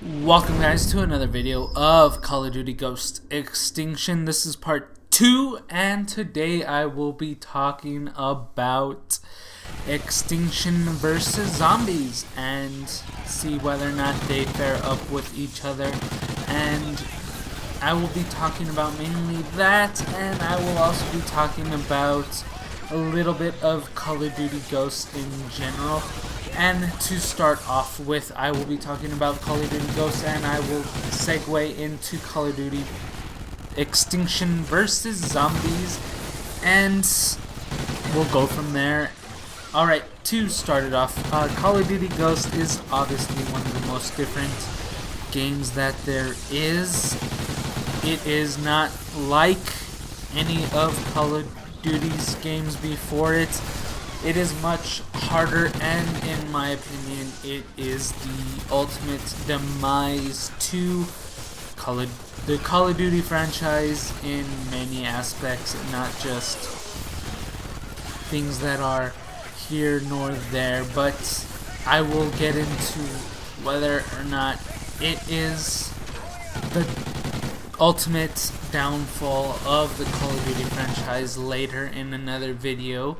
Welcome guys to another video of Call of Duty Ghost Extinction. This is part 2 and today I will be talking about Extinction versus Zombies and see whether or not they pair up with each other, and I will be talking about mainly that, and I will also be talking about a little bit of Call of Duty Ghosts in general. And to start off with, I will be talking about Call of Duty Ghosts, and I will segue into Call of Duty Extinction versus Zombies, and we'll go from there. Alright, to start it off, Call of Duty Ghosts is obviously one of the most different games that there is. It is not like any of Call of Duty's games before it. It is much harder, and in my opinion, it is the ultimate demise to the Call of Duty franchise in many aspects, not just things that are here nor there, but I will get into whether or not it is the ultimate downfall of the Call of Duty franchise later in another video,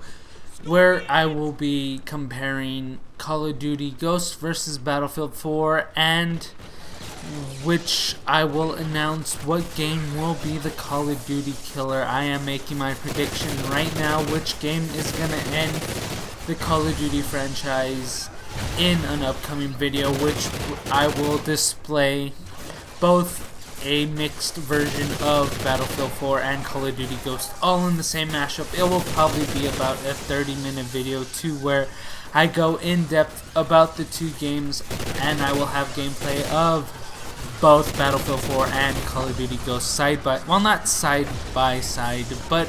where I will be comparing Call of Duty Ghosts versus Battlefield 4, and which I will announce what game will be the Call of Duty killer. I am making my prediction right now which game is going to end the Call of Duty franchise in an upcoming video, which I will display both a mixed version of Battlefield 4 and Call of Duty Ghosts all in the same mashup. It will probably be about a 30-minute video too, where I go in depth about the two games, and I will have gameplay of both Battlefield 4 and Call of Duty Ghosts not side by side, but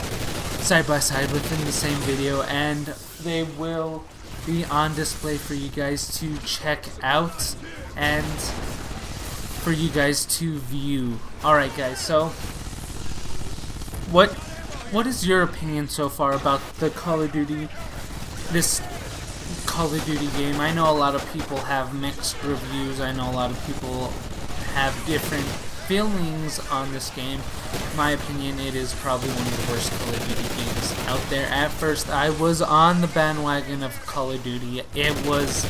side by side within the same video, and they will be on display for you guys to check out and for you guys to view. Alright guys, so what is your opinion so far about the this Call of Duty game? I know a lot of people have mixed reviews. I know a lot of people have different feelings on this game. In my opinion, it is probably one of the worst Call of Duty games out there. At first, I was on the bandwagon of Call of Duty. It was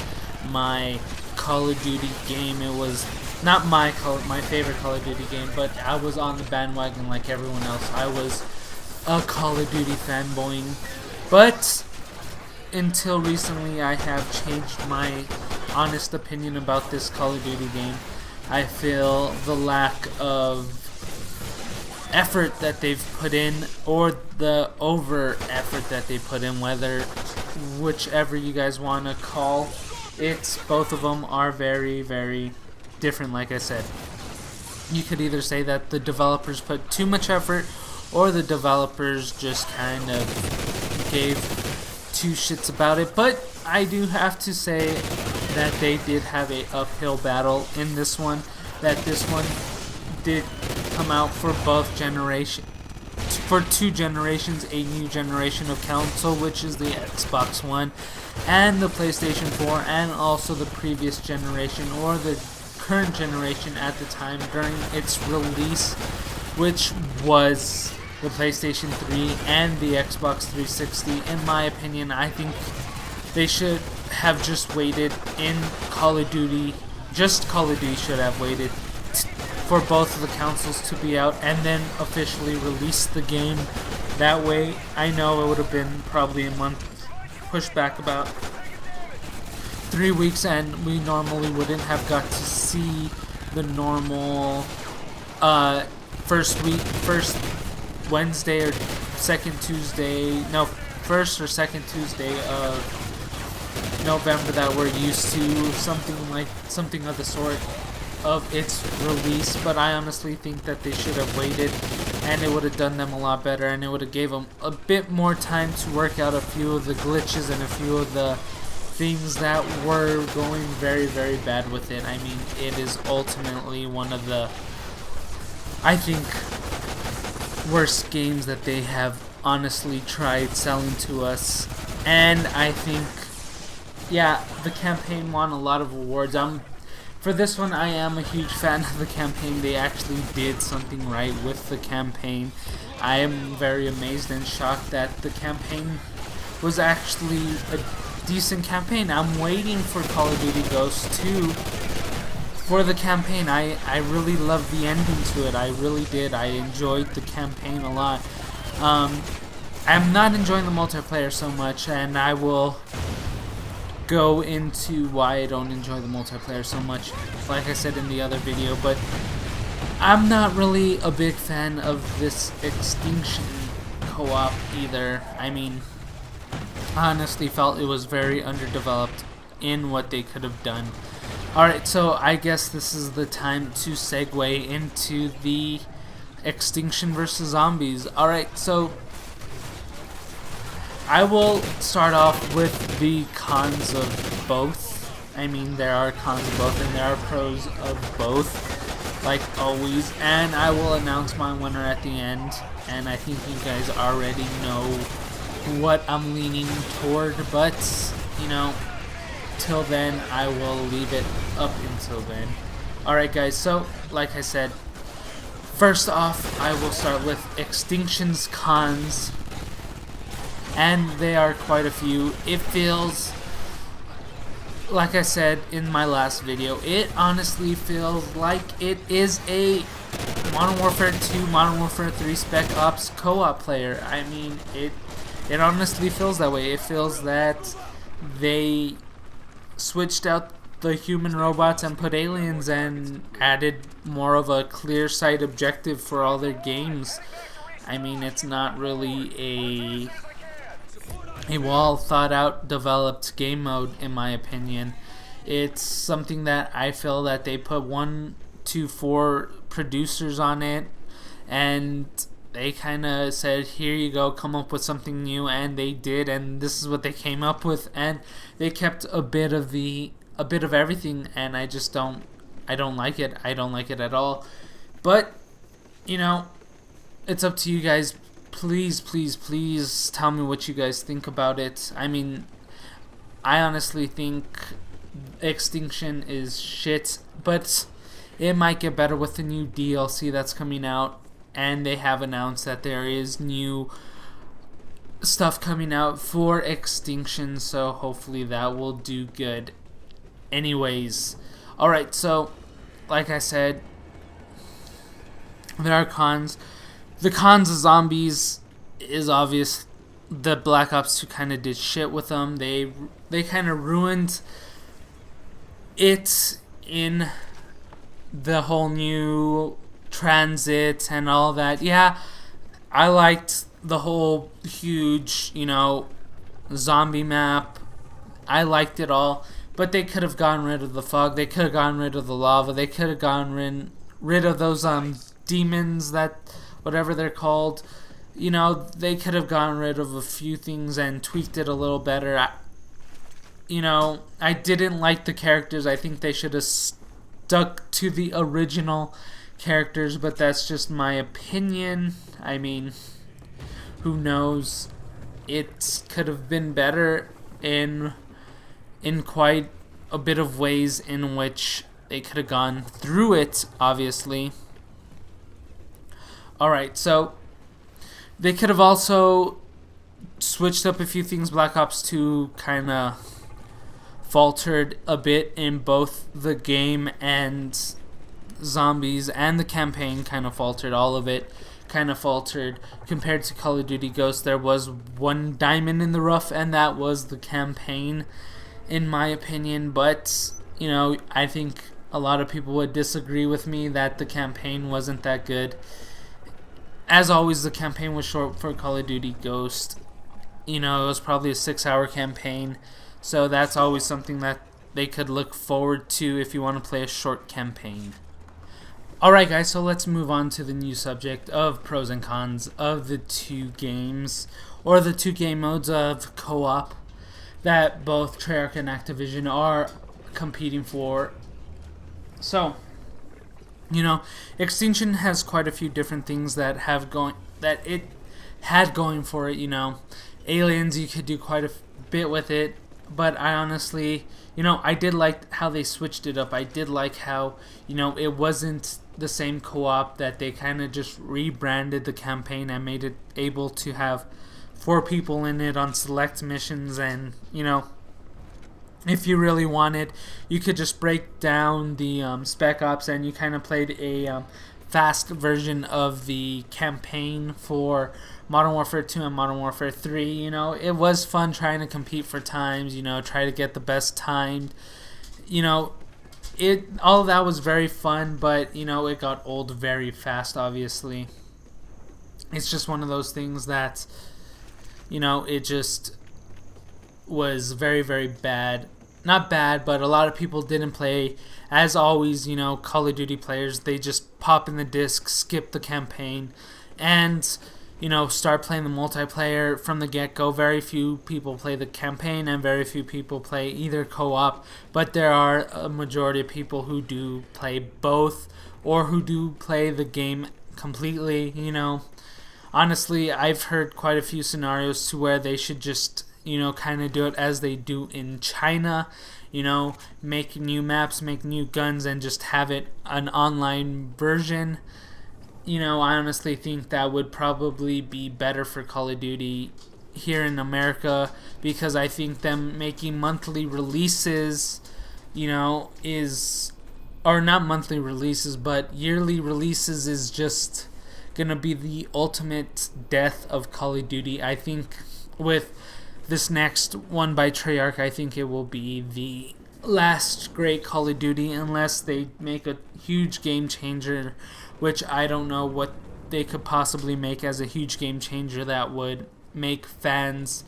my Call of Duty game. It was not my favorite Call of Duty game, but I was on the bandwagon like everyone else. I was a Call of Duty fanboying, but until recently I have changed my honest opinion about this Call of Duty game. I feel the lack of effort that they've put in, or the over effort that they put in, whichever you guys want to call it. Both of them are very, very different. Like I said, you could either say that the developers put too much effort, or the developers just kind of gave two shits about it. But I do have to say that they did have a uphill battle in this one, that this one did come out for two generations, a new generation of console, which is the Xbox One and the PlayStation 4, and also the previous generation, or the current generation at the time during its release, which was the PlayStation 3 and the Xbox 360. In my opinion, I think they should have just waited in Call of Duty. Just Call of Duty should have waited for both of the consoles to be out and then officially release the game. That way, I know it would have been probably a month, pushed back about 3 weeks, and we normally wouldn't have got to see the normal first Wednesday or second Tuesday, no, first or second Tuesday of November that we're used to, something of the sort of its release. But I honestly think that they should have waited, and it would have done them a lot better, and it would have gave them a bit more time to work out a few of the glitches and a few of the things that were going very, very bad with it. I mean, it is ultimately one of the, I think, worst games that they have honestly tried selling to us. And I think, yeah, the campaign won a lot of awards. for this one, I am a huge fan of the campaign. They actually did something right with the campaign. I am very amazed and shocked that the campaign was actually a decent campaign. I'm waiting for Call of Duty Ghosts 2 for the campaign. I really loved the ending to it. I really did. I enjoyed the campaign a lot. I'm not enjoying the multiplayer so much, and I will go into why I don't enjoy the multiplayer so much, like I said in the other video. But I'm not really a big fan of this Extinction co-op either. I mean, I honestly felt it was very underdeveloped in what they could have done. Alright, so I guess this is the time to segue into the Extinction versus Zombies. Alright, so I will start off with the cons of both. I mean, there are cons of both and there are pros of both, like always. And I will announce my winner at the end. And I think you guys already know what I'm leaning toward, but, you know, till then, I will leave it up until then. Alright guys, so, like I said, first off, I will start with Extinction's cons. And there are quite a few. It feels, like I said in my last video, it honestly feels like it is a Modern Warfare 2, Modern Warfare 3 Spec Ops co-op player. I mean, it honestly feels that way. It feels that they switched out the human robots and put aliens and added more of a clear sight objective for all their games. I mean, it's not really a well thought out developed game mode, in my opinion. It's something that I feel that they put 1 to 4 producers on it, and they kind of said, here you go, come up with something new, and they did, and this is what they came up with, and they kept a bit of everything, and I don't like it. I don't like it at all. But, you know, it's up to you guys. Please, please, please tell me what you guys think about it. I mean, I honestly think Extinction is shit, but it might get better with the new DLC that's coming out, and they have announced that there is new stuff coming out for Extinction, so hopefully that will do good. Anyways, alright, so like I said, there are cons. The cons of Zombies is obvious. The Black Ops 2 kind of did shit with them. They kind of ruined it in the whole new transit and all that. Yeah, I liked the whole huge, you know, zombie map. I liked it all, but they could have gotten rid of the fog. They could have gotten rid of the lava. They could have gotten rid of those demons, that whatever they're called. You know, they could have gotten rid of a few things and tweaked it a little better. I didn't like the characters. I think they should have stuck to the original characters, but that's just my opinion. I mean, who knows? It could have been better in quite a bit of ways in which they could have gone through it, obviously. Alright, so they could have also switched up a few things. Black Ops 2 kind of faltered a bit in both the game and Zombies, and the campaign kind of faltered. All of it kind of faltered. Compared to Call of Duty Ghosts, there was one diamond in the rough, and that was the campaign, in my opinion. But, you know, I think a lot of people would disagree with me that the campaign wasn't that good. As always, the campaign was short for Call of Duty Ghost. You know, it was probably a 6-hour campaign, so that's always something that they could look forward to if you want to play a short campaign. Alright guys, so let's move on to the new subject of pros and cons of the two games, or the two game modes of co-op that both Treyarch and Activision are competing for. So, you know, Extinction has quite a few different things that it had going for it. You know, aliens, you could do quite a bit with it. but I honestly, I did like how they switched it up. I did like how, it wasn't the same co-op, that they kind of just rebranded the campaign and made it able to have 4 people in it on select missions. And, if you really wanted, you could just break down the Spec Ops, and you kind of played a fast version of the campaign for Modern Warfare 2 and Modern Warfare 3. It was fun trying to compete for times, try to get the best timed. All of that was very fun, but it got old very fast, obviously. It's just one of those things that, it just was very, very bad. Not bad, but a lot of people didn't play. As always, Call of Duty players, they just pop in the disc, skip the campaign, and, start playing the multiplayer from the get-go. Very few people play the campaign, and very few people play either co-op, but there are a majority of people who do play both, or who do play the game completely. Honestly, I've heard quite a few scenarios to where they should just kind of do it as they do in China, make new maps, make new guns, and just have it an online version. I honestly think that would probably be better for Call of Duty here in America, because I think them making monthly releases, or not monthly releases, but yearly releases is just gonna be the ultimate death of Call of Duty. I think with this next one by Treyarch, I think it will be the last great Call of Duty, unless they make a huge game changer, which I don't know what they could possibly make as a huge game changer that would make fans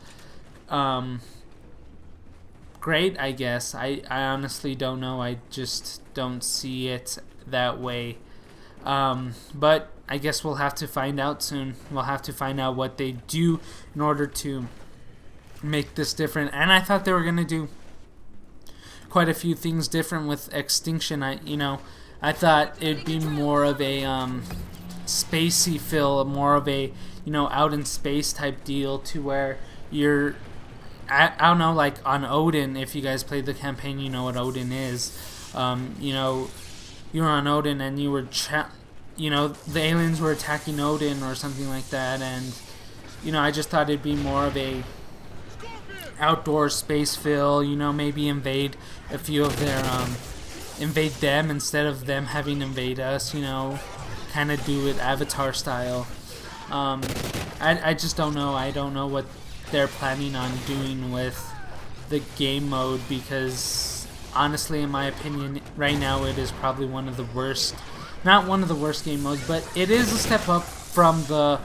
great, I guess. I honestly don't know. I just don't see it that way. But I guess we'll have to find out soon. We'll have to find out what they do in order to make this different. And I thought they were going to do quite a few things different with Extinction. I thought it'd be more of a spacey feel, more of a out in space type deal, to where you're I don't know, like on Odin. If you guys played the campaign, you know what Odin is. You were on Odin, and you were the aliens were attacking Odin or something like that. And I just thought it'd be more of a outdoor space feel, maybe invade a few of their invade them instead of them having invade us, kind of do it Avatar style. I just don't know. I don't know what they're planning on doing with the game mode, because honestly, in my opinion, right now it is probably one of the worst, not one of the worst game modes, but it is a step up from the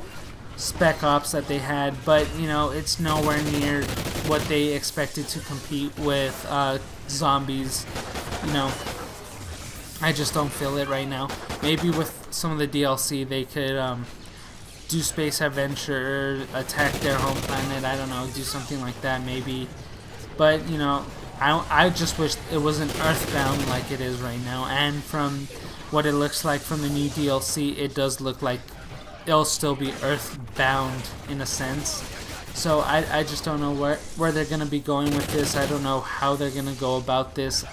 Spec Ops that they had, but it's nowhere near what they expected to compete with zombies. I just don't feel it right now. Maybe with some of the DLC they could do space adventure, attack their home planet, I don't know, do something like that maybe. But I just wish it wasn't Earthbound like it is right now. And from what it looks like from the new DLC, it does look like it'll still be Earthbound in a sense. So I just don't know where they're going to be going with this. I don't know how they're going to go about this.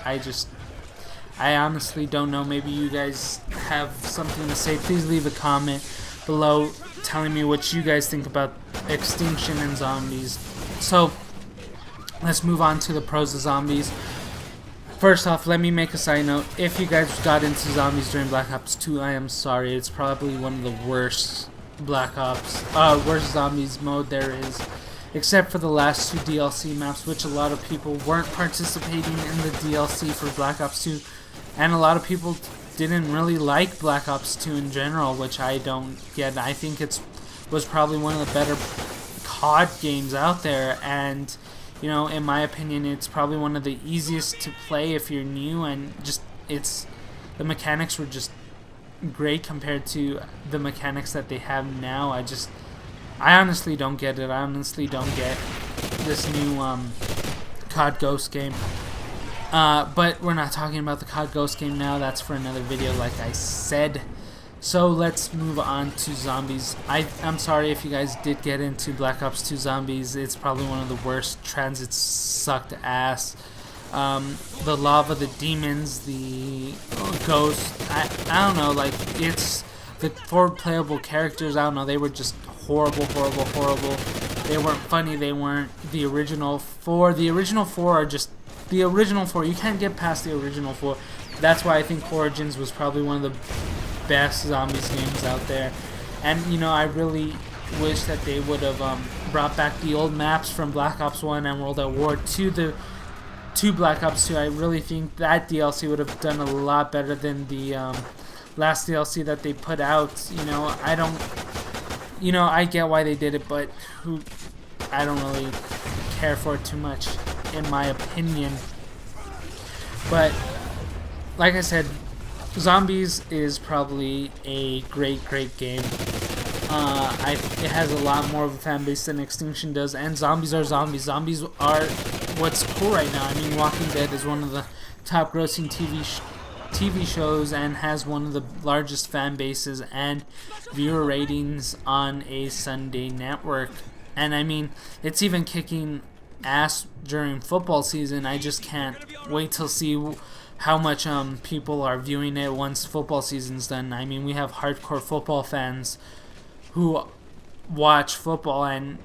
I honestly don't know. Maybe you guys have something to say. Please leave a comment below telling me what you guys think about Extinction and zombies. So let's move on to the pros of zombies. First off, let me make a side note. If you guys got into zombies during Black Ops 2, I am sorry. It's probably one of the worst worst zombies mode there is. Except for the last 2 DLC maps, which a lot of people weren't participating in the DLC for Black Ops 2. And a lot of people didn't really like Black Ops 2 in general, which I don't get. I think was probably one of the better COD games out there, and in my opinion, it's probably one of the easiest to play if you're new, and just the mechanics were just great compared to the mechanics that they have now. I honestly don't get it. I honestly don't get this new COD Ghost game. But we're not talking about the COD Ghost game now. That's for another video, like I said. So let's move on to zombies. I'm sorry if you guys did get into Black Ops 2 Zombies. It's probably one of the worst. Transits sucked ass. The lava, the demons, the ghosts. I don't know. Like, it's the 4 playable characters. I don't know. They were just horrible. They weren't funny. They weren't the original 4. The original 4 are just the original 4. You can't get past the original 4. That's why I think Origins was probably one of the best zombies games out there. And you know, I really wish that they would have brought back the old maps from Black Ops 1 and World at War to Black Ops 2. I really think that DLC would have done a lot better than the last DLC that they put out. You know, I get why they did it, but I don't really care for it too much, in my opinion. But like I said, Zombies is probably a great game. It has a lot more of a fan base than Extinction does, and zombies are zombies. Zombies are what's cool right now. I mean, Walking Dead is one of the top grossing TV shows and has one of the largest fan bases and viewer ratings on a Sunday network. And I mean, it's even kicking ass during football season. I just can't wait to see how much people are viewing it once football season's done. I mean, we have hardcore football fans who watch football and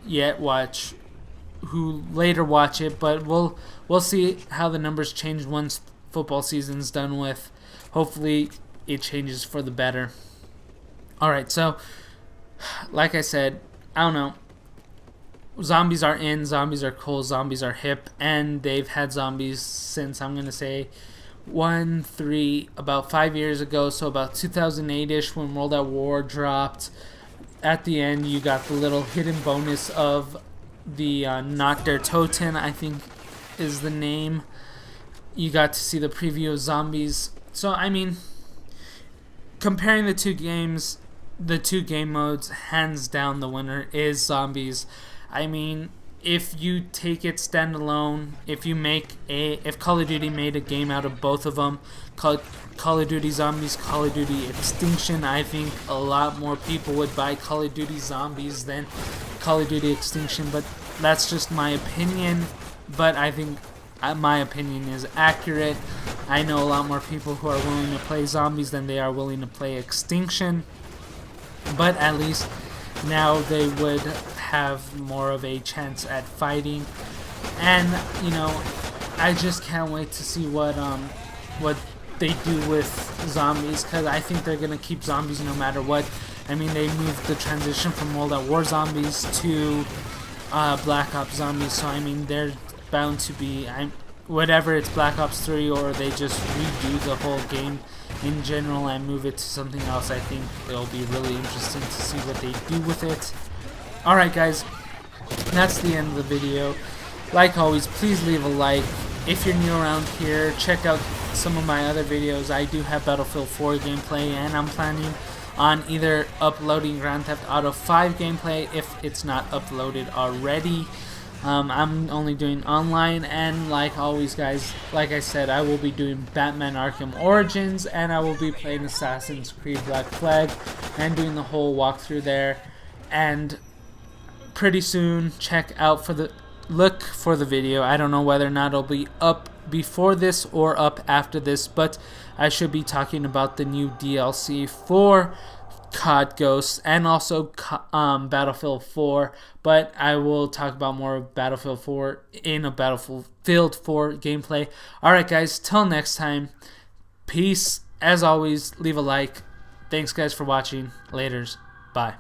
who later watch it, but we'll see how the numbers change once football season's done with. Hopefully it changes for the better. Alright, so like I said, I don't know. Zombies are in, zombies are cool, zombies are hip, and they've had zombies since, I'm gonna say, about 5 years ago, so about 2008ish, when World at War dropped. At the end, you got the little hidden bonus of the Not Der Toten, I think is the name. You got to see the preview of zombies. So I mean, comparing the two games, the two game modes, hands down the winner is zombies. I mean, if you take it standalone, if Call of Duty made a game out of both of them, Call of Duty Zombies, Call of Duty Extinction, I think a lot more people would buy Call of Duty Zombies than Call of Duty Extinction. But that's just my opinion. But I think my opinion is accurate. I know a lot more people who are willing to play Zombies than they are willing to play Extinction. But at least now they would have more of a chance at fighting. And you know, I just can't wait to see what they do with zombies, because I think they're gonna keep zombies no matter what. I mean, they moved the transition from World at War zombies to Black Ops zombies, so I mean, they're bound to be whatever, it's Black Ops 3 or they just redo the whole game in general and move it to something else. I think it'll be really interesting to see what they do with it. Alright guys, that's the end of the video. Like always, please leave a like. If you're new around here, check out some of my other videos. I do have Battlefield 4 gameplay, and I'm planning on either uploading Grand Theft Auto 5 gameplay if it's not uploaded already. I'm only doing online, and like always guys, like I said, I will be doing Batman Arkham Origins, and I will be playing Assassin's Creed Black Flag and doing the whole walkthrough there. And pretty soon, look for the video. I don't know whether or not it'll be up before this or up after this, but I should be talking about the new DLC for COD Ghosts and also Battlefield 4, but I will talk about more of Battlefield 4 in a Battlefield 4 gameplay. Alright guys, till next time, peace. As always, leave a like. Thanks guys for watching. Laters. Bye.